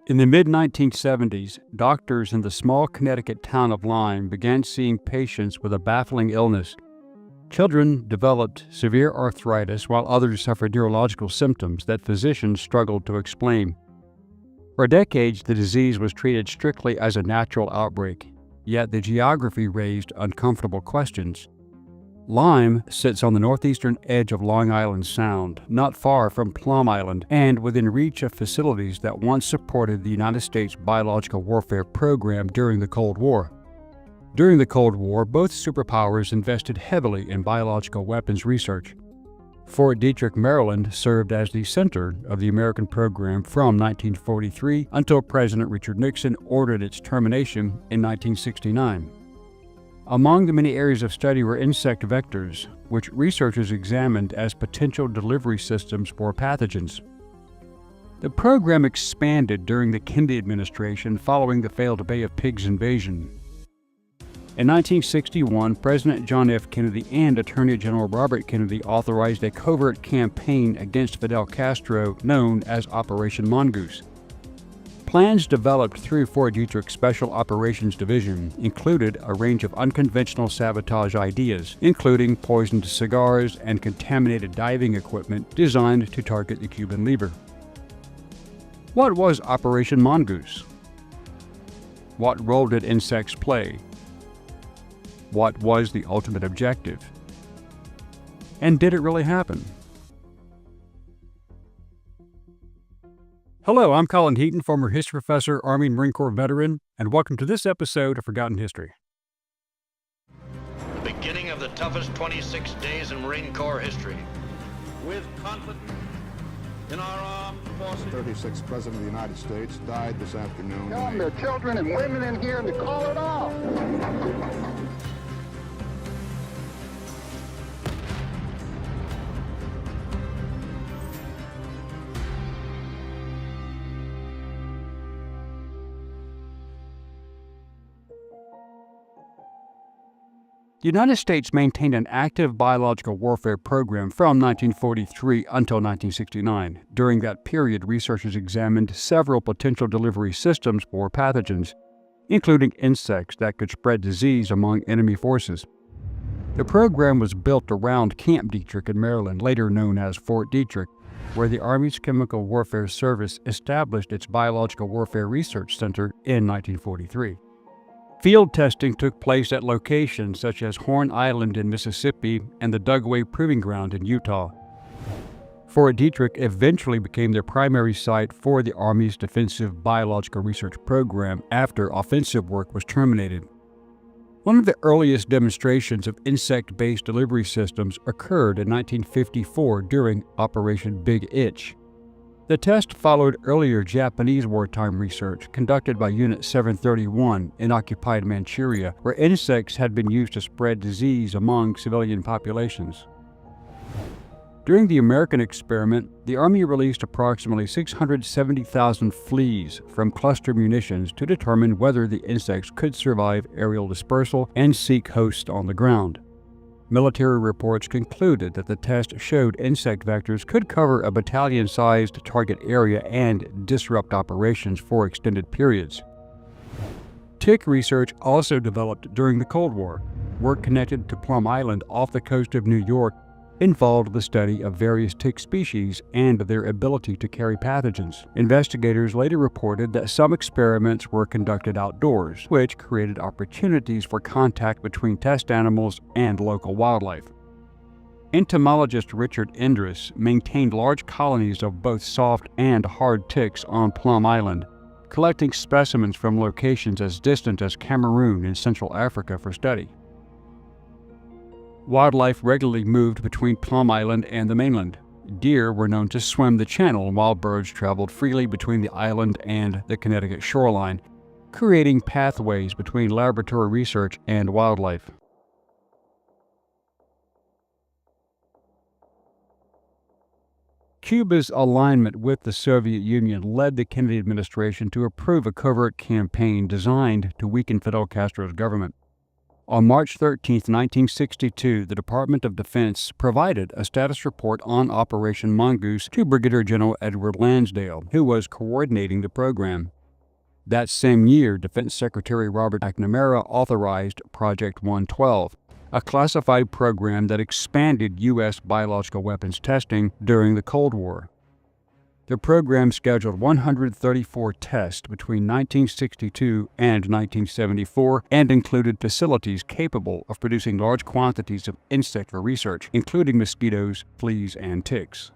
In the mid-1970s, doctors in the small Connecticut town of Lyme began seeing patients with a baffling illness. Children developed severe arthritis while others suffered neurological symptoms that physicians struggled to explain. For decades, the disease was treated strictly as a natural outbreak, yet the geography raised uncomfortable questions. Lyme sits on the northeastern edge of Long Island Sound, not far from Plum Island, and within reach of facilities that once supported the United States biological warfare program during the Cold War. During the Cold War, both superpowers invested heavily in biological weapons research. Fort Detrick, Maryland, served as the center of the American program from 1943 until President Richard Nixon ordered its termination in 1969. Among the many areas of study were insect vectors, which researchers examined as potential delivery systems for pathogens. The program expanded during the Kennedy administration following the failed Bay of Pigs invasion. In 1961, President John F. Kennedy and Attorney General Robert Kennedy authorized a covert campaign against Fidel Castro known as Operation Mongoose. Plans developed through Fort Detrick's Special Operations Division included a range of unconventional sabotage ideas, including poisoned cigars and contaminated diving equipment designed to target the Cuban lever. What was Operation Mongoose? What role did insects play? What was the ultimate objective? And did it really happen? Hello, I'm Colin Heaton, former history professor, Army and Marine Corps veteran, and welcome to this episode of Forgotten History. The beginning of the toughest 26 days in Marine Corps history. With confidence in our armed forces. The 36th President of the United States died this afternoon. Tell them there are children and women in here and to call it off. The United States maintained an active biological warfare program from 1943 until 1969. During that period, researchers examined several potential delivery systems for pathogens, including insects that could spread disease among enemy forces. The program was built around Camp Detrick in Maryland, later known as Fort Detrick, where the Army's Chemical Warfare Service established its Biological Warfare Research Center in 1943. Field testing took place at locations such as Horn Island in Mississippi and the Dugway Proving Ground in Utah. Fort Detrick eventually became the primary site for the Army's Defensive Biological Research Program after offensive work was terminated. One of the earliest demonstrations of insect-based delivery systems occurred in 1954 during Operation Big Itch. The test followed earlier Japanese wartime research conducted by Unit 731 in occupied Manchuria, where insects had been used to spread disease among civilian populations. During the American experiment, the Army released approximately 670,000 fleas from cluster munitions to determine whether the insects could survive aerial dispersal and seek hosts on the ground. Military reports concluded that the test showed insect vectors could cover a battalion-sized target area and disrupt operations for extended periods. Tick research also developed during the Cold War. Work connected to Plum Island off the coast of New York involved the study of various tick species and their ability to carry pathogens. Investigators later reported that some experiments were conducted outdoors, which created opportunities for contact between test animals and local wildlife. Entomologist Richard Endress maintained large colonies of both soft and hard ticks on Plum Island, collecting specimens from locations as distant as Cameroon in Central Africa for study. Wildlife regularly moved between Plum Island and the mainland. Deer were known to swim the channel while birds traveled freely between the island and the Connecticut shoreline, creating pathways between laboratory research and wildlife. Cuba's alignment with the Soviet Union led the Kennedy administration to approve a covert campaign designed to weaken Fidel Castro's government. On March 13, 1962, the Department of Defense provided a status report on Operation Mongoose to Brigadier General Edward Lansdale, who was coordinating the program. That same year, Defense Secretary Robert McNamara authorized Project 112, a classified program that expanded U.S. biological weapons testing during the Cold War. The program scheduled 134 tests between 1962 and 1974 and included facilities capable of producing large quantities of insect for research, including mosquitoes, fleas, and ticks.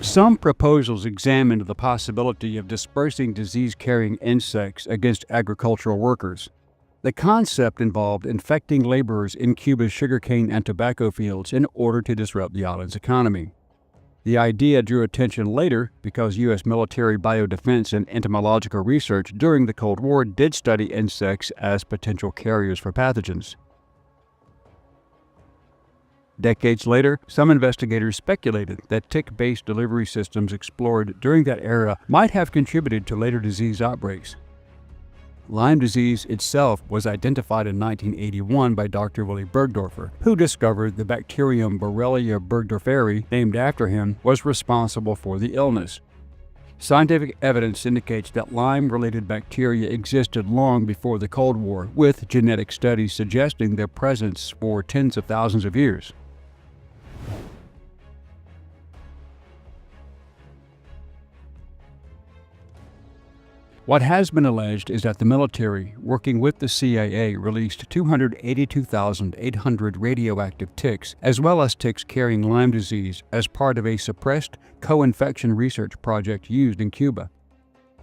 Some proposals examined the possibility of dispersing disease-carrying insects against agricultural workers. The concept involved infecting laborers in Cuba's sugarcane and tobacco fields in order to disrupt the island's economy. The idea drew attention later because U.S. military biodefense and entomological research during the Cold War did study insects as potential carriers for pathogens. Decades later, some investigators speculated that tick-based delivery systems explored during that era might have contributed to later disease outbreaks. Lyme disease itself was identified in 1981 by Dr. Willy Bergdorfer, who discovered the bacterium Borrelia burgdorferi, named after him, was responsible for the illness. Scientific evidence indicates that Lyme-related bacteria existed long before the Cold War, with genetic studies suggesting their presence for tens of thousands of years. What has been alleged is that the military, working with the CIA, released 282,800 radioactive ticks, as well as ticks carrying Lyme disease, as part of a suppressed co-infection research project used in Cuba.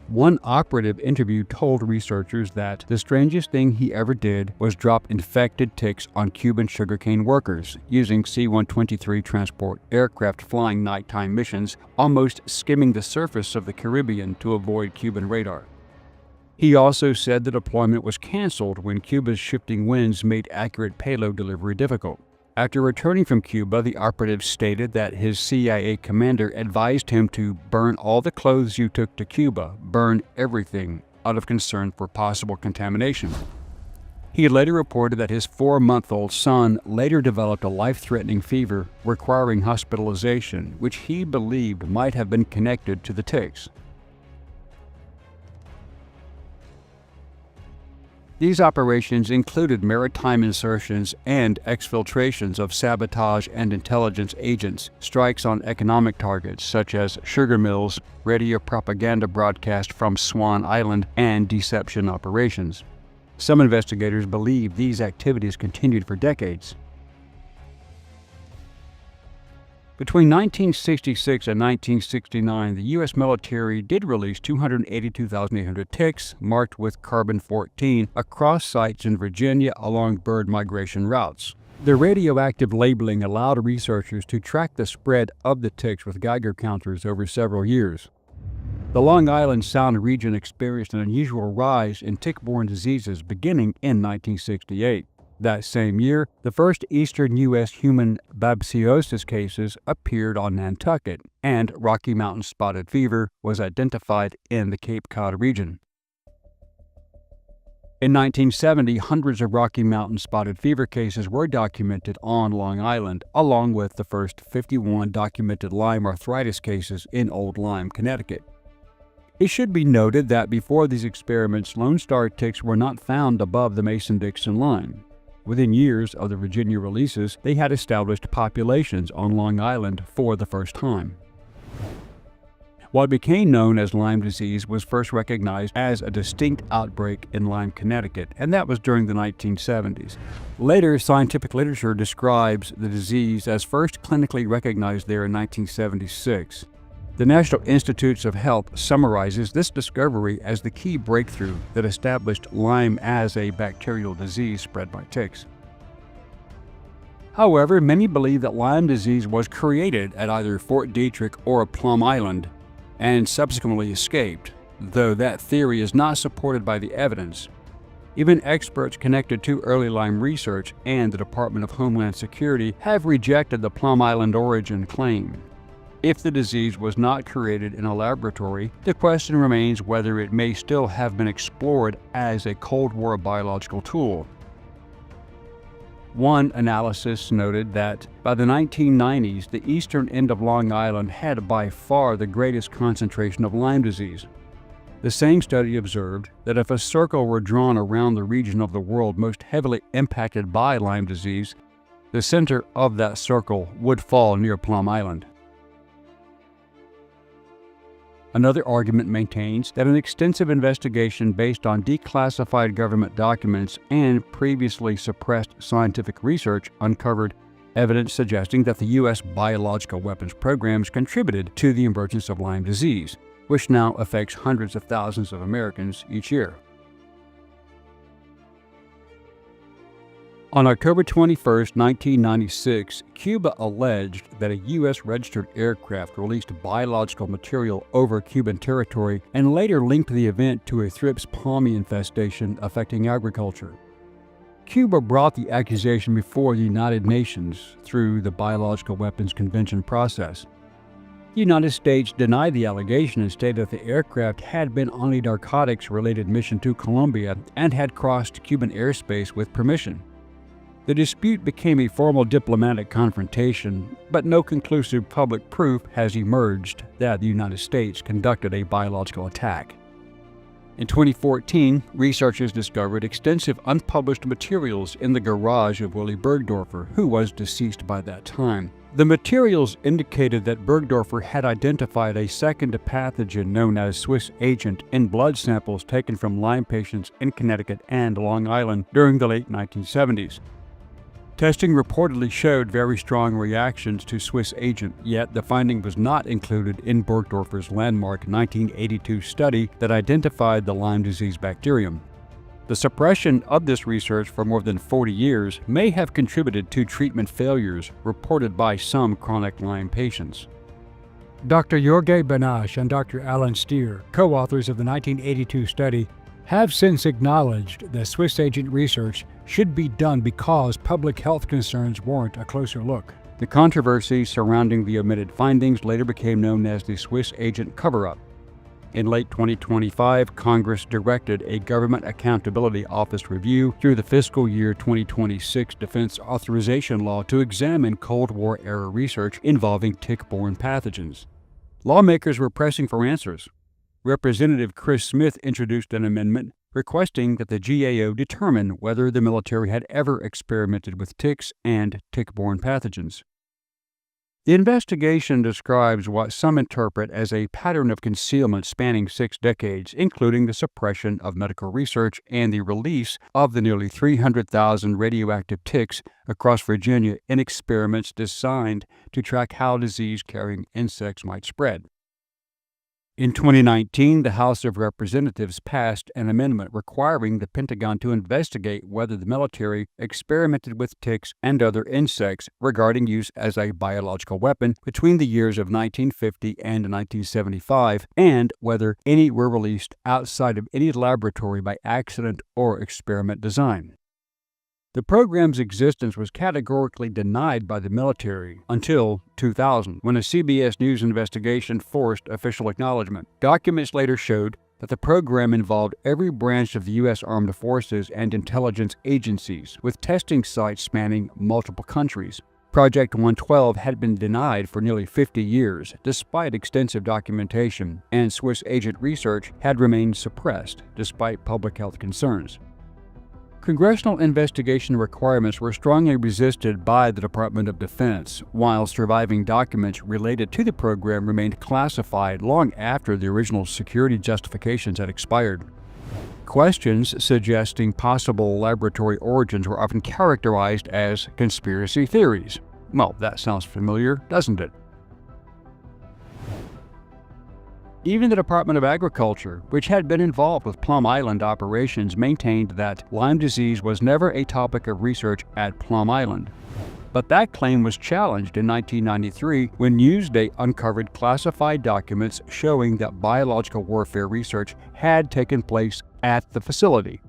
One operative interview told researchers that the strangest thing he ever did was drop infected ticks on Cuban sugarcane workers, using C-123 transport aircraft flying nighttime missions, almost skimming the surface of the Caribbean to avoid Cuban radar. He also said the deployment was canceled when Cuba's shifting winds made accurate payload delivery difficult. After returning from Cuba, the operative stated that his CIA commander advised him to burn all the clothes you took to Cuba, burn everything, out of concern for possible contamination. He later reported that his 4-month-old son later developed a life-threatening fever requiring hospitalization, which he believed might have been connected to the ticks. These operations included maritime insertions and exfiltrations of sabotage and intelligence agents, strikes on economic targets such as sugar mills, radio propaganda broadcast from Swan Island, and deception operations. Some investigators believe these activities continued for decades. Between 1966 and 1969, the U.S. military did release 282,800 ticks marked with carbon-14 across sites in Virginia along bird migration routes. The radioactive labeling allowed researchers to track the spread of the ticks with Geiger counters over several years. The Long Island Sound region experienced an unusual rise in tick-borne diseases beginning in 1968. That same year, the first eastern U.S. human babesiosis cases appeared on Nantucket, and Rocky Mountain spotted fever was identified in the Cape Cod region. In 1970, hundreds of Rocky Mountain spotted fever cases were documented on Long Island, along with the first 51 documented Lyme arthritis cases in Old Lyme, Connecticut. It should be noted that before these experiments, Lone Star ticks were not found above the Mason-Dixon line. Within years of the Virginia releases, they had established populations on Long Island for the first time. What became known as Lyme disease was first recognized as a distinct outbreak in Lyme, Connecticut, and that was during the 1970s. Later, scientific literature describes the disease as first clinically recognized there in 1976. The National Institutes of Health summarizes this discovery as the key breakthrough that established Lyme as a bacterial disease spread by ticks. However, many believe that Lyme disease was created at either Fort Detrick or Plum Island and subsequently escaped, though that theory is not supported by the evidence. Even experts connected to early Lyme research and the Department of Homeland Security have rejected the Plum Island origin claim. If the disease was not created in a laboratory, the question remains whether it may still have been explored as a Cold War biological tool. One analysis noted that by the 1990s, the eastern end of Long Island had by far the greatest concentration of Lyme disease. The same study observed that if a circle were drawn around the region of the world most heavily impacted by Lyme disease, the center of that circle would fall near Plum Island. Another argument maintains that an extensive investigation based on declassified government documents and previously suppressed scientific research uncovered evidence suggesting that the U.S. biological weapons programs contributed to the emergence of Lyme disease, which now affects hundreds of thousands of Americans each year. On October 21, 1996, Cuba alleged that a U.S. registered aircraft released biological material over Cuban territory and later linked the event to a Thrips palmy infestation affecting agriculture. Cuba brought the accusation before the United Nations through the Biological Weapons Convention process. The United States denied the allegation and stated that the aircraft had been on a narcotics-related mission to Colombia and had crossed Cuban airspace with permission. The dispute became a formal diplomatic confrontation, but no conclusive public proof has emerged that the United States conducted a biological attack. In 2014, researchers discovered extensive unpublished materials in the garage of Willy Bergdorfer, who was deceased by that time. The materials indicated that Bergdorfer had identified a second pathogen known as Swiss agent in blood samples taken from Lyme patients in Connecticut and Long Island during the late 1970s. Testing reportedly showed very strong reactions to Swiss agent, yet the finding was not included in Bergdorfer's landmark 1982 study that identified the Lyme disease bacterium. The suppression of this research for more than 40 years may have contributed to treatment failures reported by some chronic Lyme patients. Dr. Jorge Benash and Dr. Alan Steer, co-authors of the 1982 study, have since acknowledged that Swiss agent research should be done because public health concerns warrant a closer look. The controversy surrounding the omitted findings later became known as the Swiss agent cover-up. In late 2025, Congress directed a Government Accountability Office review through the fiscal year 2026 Defense Authorization Law to examine Cold War-era research involving tick-borne pathogens. Lawmakers were pressing for answers. Representative Chris Smith introduced an amendment requesting that the GAO determine whether the military had ever experimented with ticks and tick-borne pathogens. The investigation describes what some interpret as a pattern of concealment spanning 6 decades, including the suppression of medical research and the release of the nearly 300,000 radioactive ticks across Virginia in experiments designed to track how disease-carrying insects might spread. In 2019, the House of Representatives passed an amendment requiring the Pentagon to investigate whether the military experimented with ticks and other insects regarding use as a biological weapon between the years of 1950 and 1975, and whether any were released outside of any laboratory by accident or experiment design. The program's existence was categorically denied by the military until 2000, when a CBS News investigation forced official acknowledgement. Documents later showed that the program involved every branch of the U.S. Armed Forces and intelligence agencies, with testing sites spanning multiple countries. Project 112 had been denied for nearly 50 years, despite extensive documentation, and Swiss agent research had remained suppressed, despite public health concerns. Congressional investigation requirements were strongly resisted by the Department of Defense, while surviving documents related to the program remained classified long after the original security justifications had expired. Questions suggesting possible laboratory origins were often characterized as conspiracy theories. Well, that sounds familiar, doesn't it? Even the Department of Agriculture, which had been involved with Plum Island operations, maintained that Lyme disease was never a topic of research at Plum Island. But that claim was challenged in 1993 when Newsday uncovered classified documents showing that biological warfare research had taken place at the facility.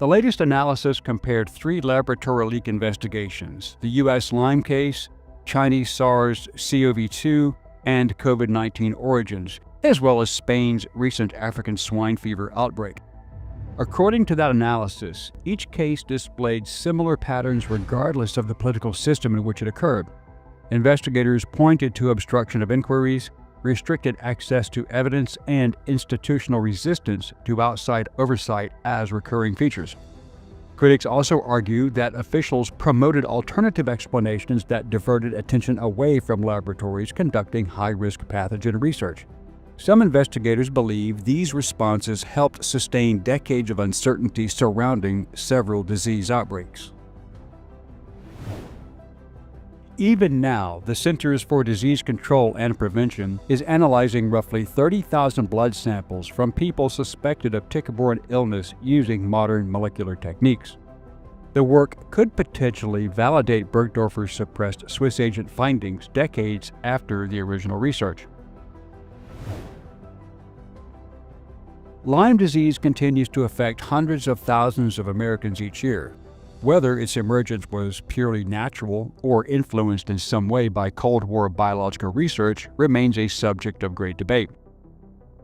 The latest analysis compared 3 laboratory leak investigations: the U.S. Lyme case, Chinese SARS-CoV-2, and COVID-19 origins, as well as Spain's recent African swine fever outbreak. According to that analysis, each case displayed similar patterns regardless of the political system in which it occurred. Investigators pointed to obstruction of inquiries, restricted access to evidence, and institutional resistance to outside oversight as recurring features. Critics also argue that officials promoted alternative explanations that diverted attention away from laboratories conducting high-risk pathogen research. Some investigators believe these responses helped sustain decades of uncertainty surrounding several disease outbreaks. Even now, the Centers for Disease Control and Prevention is analyzing roughly 30,000 blood samples from people suspected of tick-borne illness using modern molecular techniques. The work could potentially validate Bergdorfer's suppressed Swiss agent findings decades after the original research. Lyme disease continues to affect hundreds of thousands of Americans each year. Whether its emergence was purely natural or influenced in some way by Cold War biological research remains a subject of great debate.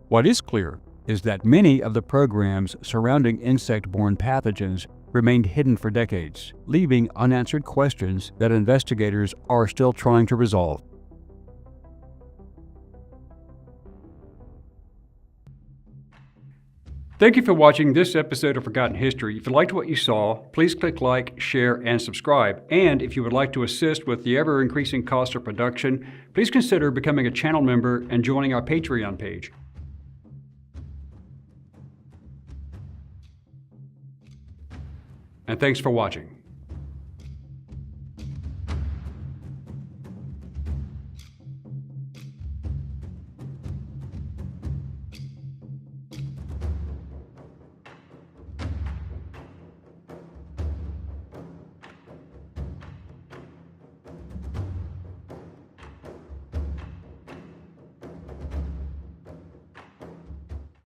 What is clear is that many of the programs surrounding insect-borne pathogens remained hidden for decades, leaving unanswered questions that investigators are still trying to resolve. Thank you for watching this episode of Forgotten History. If you liked what you saw, please click like, share, and subscribe. And if you would like to assist with the ever-increasing cost of production, please consider becoming a channel member and joining our Patreon page. And thanks for watching.